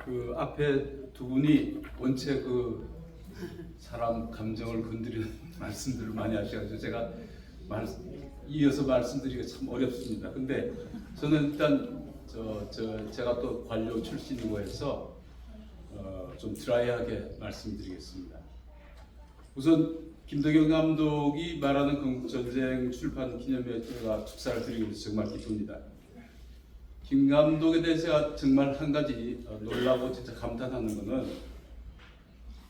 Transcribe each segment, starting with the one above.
그 앞에 두 분이 원체 그 사람 감정을 건드리는 말씀들을 많이 하셔가지고 제가 이어서 말씀드리기가 참 어렵습니다. 근데 저는 일단 제가 또 관료 출신이고 해서 좀 드라이하게 말씀드리겠습니다. 우선 김덕영 감독이 말하는 건국전쟁 출판 기념회에 제가 축사를 드리게 돼서 정말 기쁩니다. 김 감독에 대해서 제가 정말 한 가지 놀라고 진짜 감탄하는 것은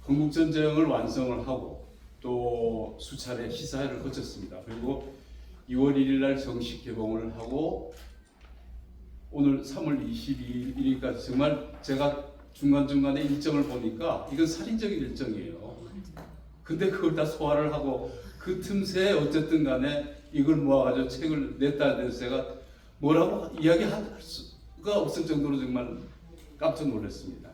건국전쟁을 완성을 하고 또 수차례 시사회를 거쳤습니다. 그리고 2월 1일 날 정식 개봉을 하고 오늘 3월 22일까지 정말 제가 중간중간에 일정을 보니까 이건 살인적인 일정이에요. 근데 그걸 다 소화를 하고 그 틈새에 어쨌든 간에 이걸 모아가지고 책을 냈다는 데서 제가 뭐라고 이야기할 수가 없을 정도로 정말 깜짝 놀랐습니다.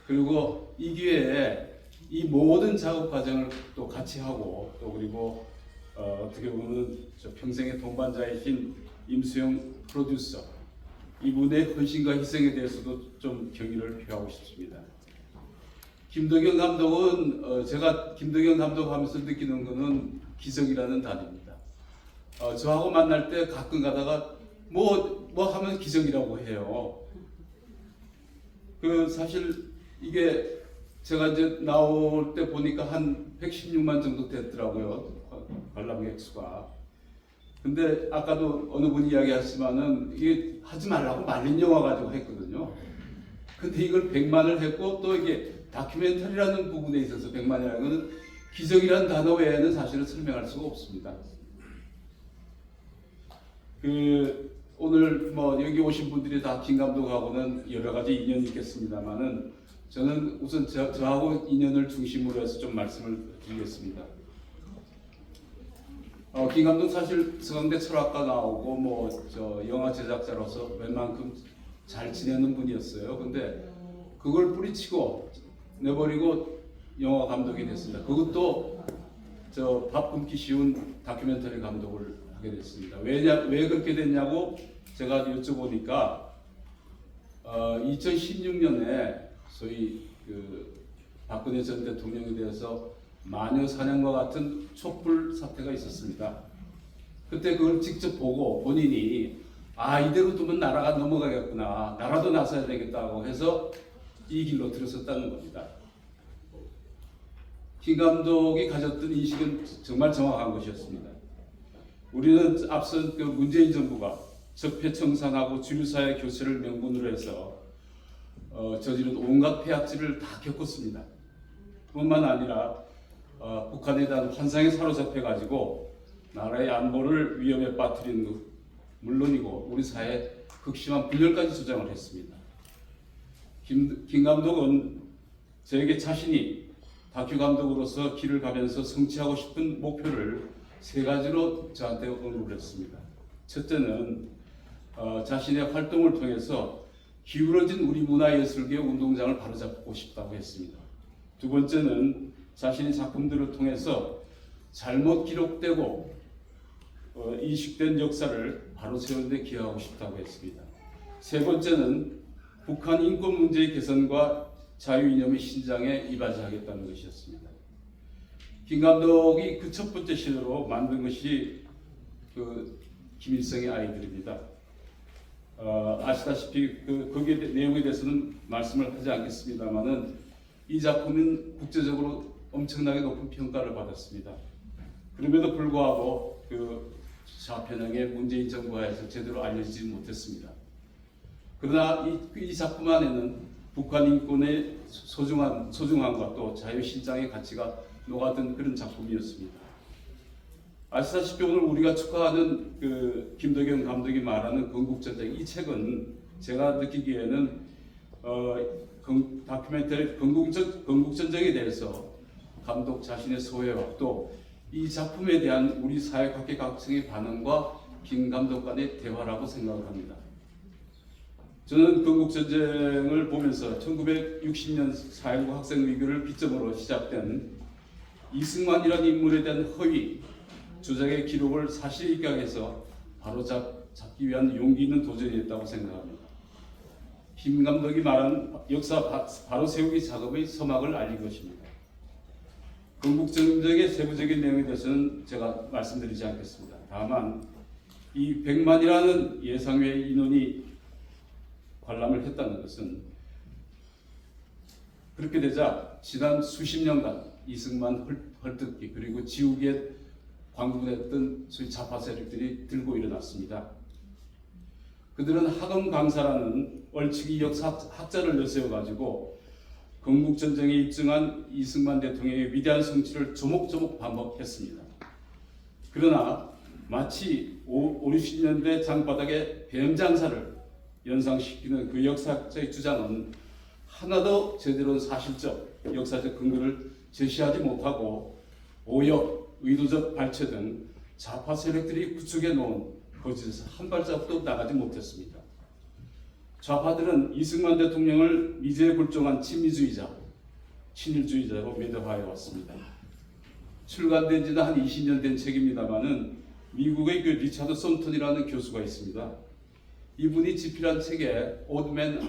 그리고 이 기회에 이 모든 작업 과정을 또 같이 하고 또 그리고 어떻게 보면 저 평생의 동반자이신 임수영 프로듀서 이분의 헌신과 희생에 대해서도 좀 경의를 표하고 싶습니다. 김덕영 감독은 제가 김덕영 감독 하면서 느끼는 것은 기적이라는 단어입니다. 저하고 만날 때 가끔 가다가 뭐 하면 기적이라고 해요. 그 사실 이게 제가 이제 나올 때 보니까 한 116만 정도 됐더라고요. 관람객 수가. 근데 아까도 어느 분이 이야기하시지만은 이게 하지 말라고 말린 영화 가지고 했거든요. 근데 이걸 100만을 했고 또 이게 다큐멘터리라는 부분에 있어서 100만이라는 것은 기적이라는 단어 외에는 사실은 설명할 수가 없습니다. 오늘 여기 오신 분들이 다 김 감독하고는 여러 가지 인연이 있겠습니다만은 저는 우선 저하고 인연을 중심으로 해서 좀 말씀을 드리겠습니다. 김 감독 사실 서강대 철학과 나오고 영화 제작자로서 웬만큼 잘 지내는 분이었어요. 근데 그걸 뿌리치고 내버리고 영화 감독이 됐습니다. 그것도 밥 굶기 쉬운 다큐멘터리 감독을 하게 됐습니다. 왜 그렇게 됐냐고 제가 여쭤보니까 2016년에 소위 박근혜 전 대통령에 대해서 마녀 사냥과 같은 촛불 사태가 있었습니다. 그때 그걸 직접 보고 본인이 이대로 두면 나라가 넘어가겠구나, 나라도 나서야 되겠다고 해서 이 길로 들어섰다는 겁니다. 김 감독이 가졌던 인식은 정말 정확한 것이었습니다. 우리는 앞선 문재인 정부가 적폐청산하고 주류사회 교체를 명분으로 해서 저지른 온갖 폐악질을 다 겪었습니다. 뿐만 아니라 북한에 대한 환상에 사로잡혀가지고 나라의 안보를 위험에 빠뜨리는 것 물론이고 우리 사회에 극심한 분열까지 조장을 했습니다. 김 감독은 저에게 자신이 다큐 감독으로서 길을 가면서 성취하고 싶은 목표를 3가지로 저한테 언급을 했습니다. 첫째는 자신의 활동을 통해서 기울어진 우리 문화예술계의 운동장을 바로잡고 싶다고 했습니다. 두 번째는 자신의 작품들을 통해서 잘못 기록되고 이식된 역사를 바로 세우는 데 기여하고 싶다고 했습니다. 세 번째는 북한 인권 문제의 개선과 자유이념의 신장에 이바지하겠다는 것이었습니다. 김 감독이 그 첫 번째 시도로 만든 것이 김일성의 아이들입니다. 아시다시피 거기에 내용에 대해서는 말씀을 하지 않겠습니다만은 이 작품은 국제적으로 엄청나게 높은 평가를 받았습니다. 그럼에도 불구하고 좌편향의 문재인 정부하에서 제대로 알려지지 못했습니다. 그러나 이 작품 안에는 북한 인권의 소중함과 또 자유신장의 가치가 녹아든 그런 작품이었습니다. 아시다시피 오늘 우리가 축하하는 김덕영 감독이 말하는 건국전쟁, 이 책은 제가 느끼기에는 다큐멘터리 건국전쟁에 대해서 감독 자신의 소회와 또 이 작품에 대한 우리 사회 각계각층의 반응과 김 감독 간의 대화라고 생각을 합니다. 저는 건국전쟁을 보면서 1960년 4.19 학생위기를 기점으로 시작된 이승만이라는 인물에 대한 허위, 조작의 기록을 사실 있게 해서 바로잡기 위한 용기 있는 도전이었다고 생각합니다. 김 감독이 말한 역사 바로 세우기 작업의 서막을 알린 것입니다. 건국전쟁의 세부적인 내용에 대해서는 제가 말씀드리지 않겠습니다. 다만 이 100만이라는 예상외의 인원이 관람을 했다는 것은 그렇게 되자 지난 수십 년간 이승만 헐뜯기 그리고 지우개에 광분했던 소위 좌파 세력들이 들고 일어났습니다. 그들은 하검 강사라는 얼치기 역사학자를 내세워가지고 건국전쟁에 입증한 이승만 대통령의 위대한 성취를 조목조목 반복했습니다. 그러나 마치 50년대 장바닥에 뱀장사를 연상시키는 그 역사학자의 주장은 하나도 제대로 사실적, 역사적 근거를 제시하지 못하고 오역, 의도적 발췌 등 좌파 세력들이 구축해 놓은 거짓에서 한 발자국도 나가지 못했습니다. 좌파들은 이승만 대통령을 미제에 굴종한 친미주의자, 친일주의자로 매도하여 왔습니다. 출간된 지는 한 20년 된 책입니다만은 미국의 그 리차드 썬턴이라는 교수가 있습니다. 이분이 집필한 책에 오드맨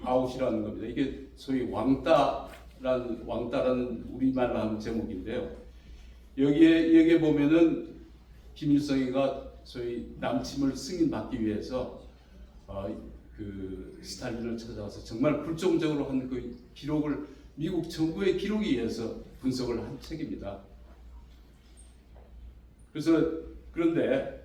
아웃이라는 겁니다. 이게 소위 왕따라는 우리말로 하는 제목인데요. 여기에 보면은 김일성이가 소위 남침을 승인받기 위해서 그 스탈린을 찾아가서 정말 굴종적으로 한 그 기록을 미국 정부의 기록에 의해서 분석을 한 책입니다. 그런데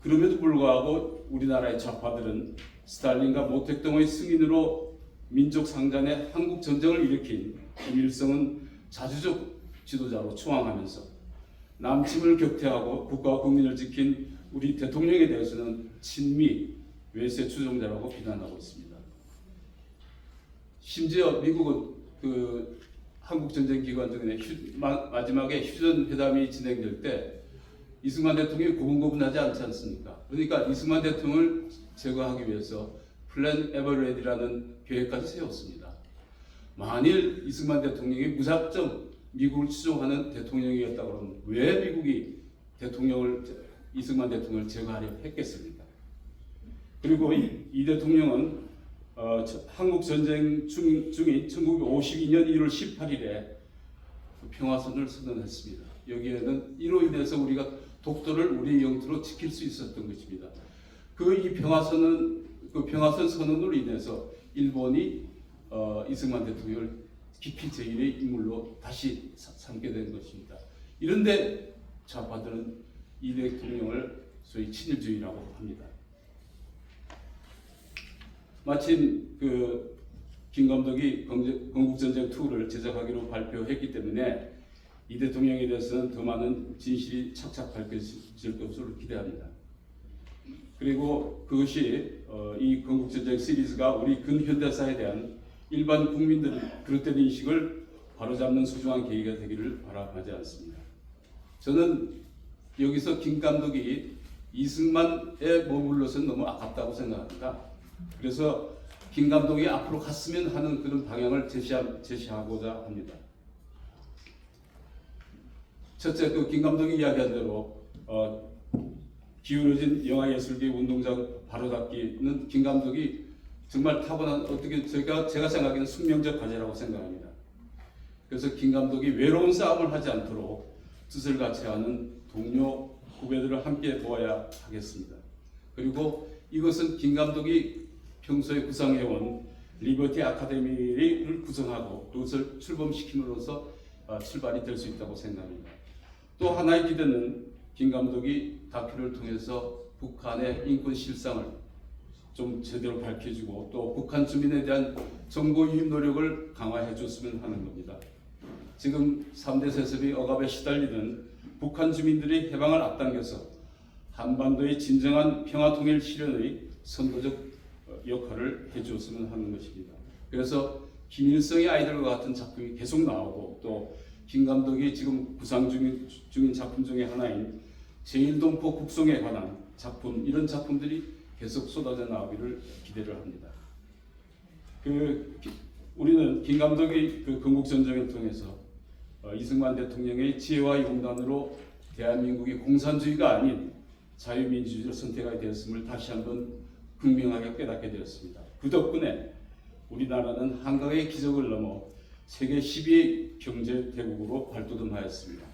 그럼에도 불구하고 우리나라의 좌파들은 스탈린과 모택동의 승인으로 민족 상잔의 한국 전쟁을 일으킨 김일성은 자주적 지도자로 추앙하면서 남침을 격퇴하고 국가와 국민을 지킨 우리 대통령에 대해서는 친미, 외세 추종자라고 비난하고 있습니다. 심지어 미국은 그 한국 전쟁 기간 중에 마지막에 휴전 회담이 진행될 때 이승만 대통령이 고분고분하지 않지 않습니까? 그러니까 이승만 대통령을 제거하기 위해서 플랜 에버레디라는 계획까지 세웠습니다. 만일 이승만 대통령이 무작정 미국을 추종하는 대통령이었다 그러면 왜 미국이 이승만 대통령을 제거하려 했겠습니까? 그리고 이 대통령은 한국 전쟁 중인 1952년 1월 18일에 평화선을 선언했습니다. 여기에는 이로 인해서 우리가 독도를 우리의 영토로 지킬 수 있었던 것입니다. 이 평화선 선언으로 인해서 일본이 이승만 대통령을 깊이 제1의 인물로 다시 삼게 된 것입니다. 이런데 좌파들은 이 대통령을 소위 친일주의라고 합니다. 마침 김 감독이 건국전쟁 2를 제작하기로 발표했기 때문에 이 대통령에 대해서는 더 많은 진실이 착착 밝혀질 것으로 기대합니다. 그리고 그것이 이 건국전쟁 시리즈가 우리 근현대사에 대한 일반 국민들의 그릇된 인식을 바로잡는 소중한 계기가 되기를 바라지 않습니다. 저는 여기서 김 감독이 이승만에 머물러서는 너무 아깝다고 생각합니다. 그래서 김 감독이 앞으로 갔으면 하는 그런 방향을 제시하고자 합니다. 첫째, 김 감독이 이야기한 대로 기울어진 영화예술계 운동장 바로잡기는 김 감독이 정말 타고난 제가 생각하기에는 숙명적 과제라고 생각합니다. 그래서 김 감독이 외로운 싸움을 하지 않도록 뜻을 같이 하는 동료 후배들을 함께 도와야 하겠습니다. 그리고 이것은 김 감독이 평소에 구상해온 리버티 아카데미를 구성하고 그것을 출범시킴으로써 출발이 될 수 있다고 생각합니다. 또 하나의 기대는 김 감독이 다큐를 통해서 북한의 인권 실상을 좀 제대로 밝혀주고 또 북한 주민에 대한 정보 유입 노력을 강화해 줬으면 하는 겁니다. 지금 3대 세습이 억압에 시달리는 북한 주민들의 해방을 앞당겨서 한반도의 진정한 평화통일 실현의 선도적 역할을 해주었으면 하는 것입니다. 그래서 김일성의 아이들과 같은 작품이 계속 나오고 또 김 감독이 지금 구상 중인 작품 중에 하나인 제1동포 국송에 관한 작품, 이런 작품들이 계속 쏟아져 나오기를 기대를 합니다. 우리는 김 감독이 건국전쟁을 통해서 이승만 대통령의 지혜와 용단으로 대한민국이 공산주의가 아닌 자유민주주의를 선택하게 되었음을 다시 한번 분명하게 깨닫게 되었습니다. 그 덕분에 우리나라는 한강의 기적을 넘어 세계 10위 경제 대국으로 발돋움하였습니다.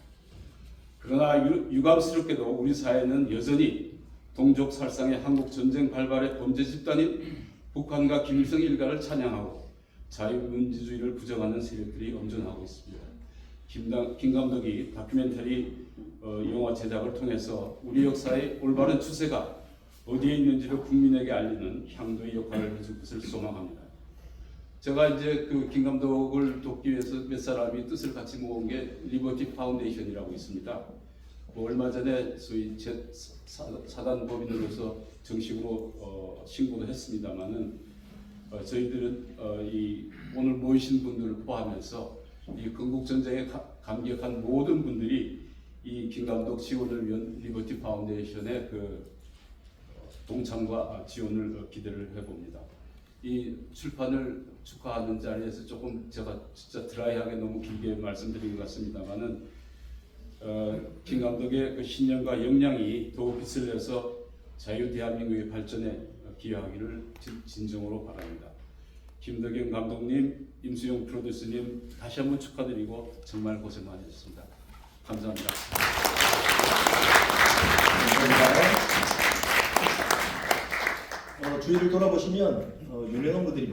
그러나 유감스럽게도 우리 사회는 여전히 동족 살상의 한국 전쟁 발발의 범죄 집단인 북한과 김일성 일가를 찬양하고 자유민주주의를 부정하는 세력들이 엄존하고 있습니다. 김 감독이 다큐멘터리 영화 제작을 통해서 우리 역사의 올바른 추세가 어디에 있는지를 국민에게 알리는 향도의 역할을 해줄 것을 소망합니다. 제가 이제 그 김 감독을 돕기 위해서 몇 사람이 뜻을 같이 모은 게 리버티 파운데이션이라고 있습니다. 얼마 전에 소위 사단법인으로서 정식으로 신고도 했습니다만은 저희들은 이 오늘 모이신 분들을 포함해서 이 건국전쟁에 감격한 모든 분들이 이 김 감독 지원을 위한 리버티 파운데이션의 그 동참과 지원을 기대를 해봅니다. 이 출판을 축하하는 자리에서 조금 제가 진짜 드라이하게 너무 길게 말씀드린 것 같습니다만은 김 감독의 그 신념과 역량이 더욱 빛을 내서 자유 대한민국의 발전에 기여하기를 진정으로 바랍니다. 김덕영 감독님, 임수영 프로듀서님 다시 한번 축하드리고 정말 고생 많으셨습니다. 감사합니다. 감사합니다. 주위를 돌아보시면 유명한 분들이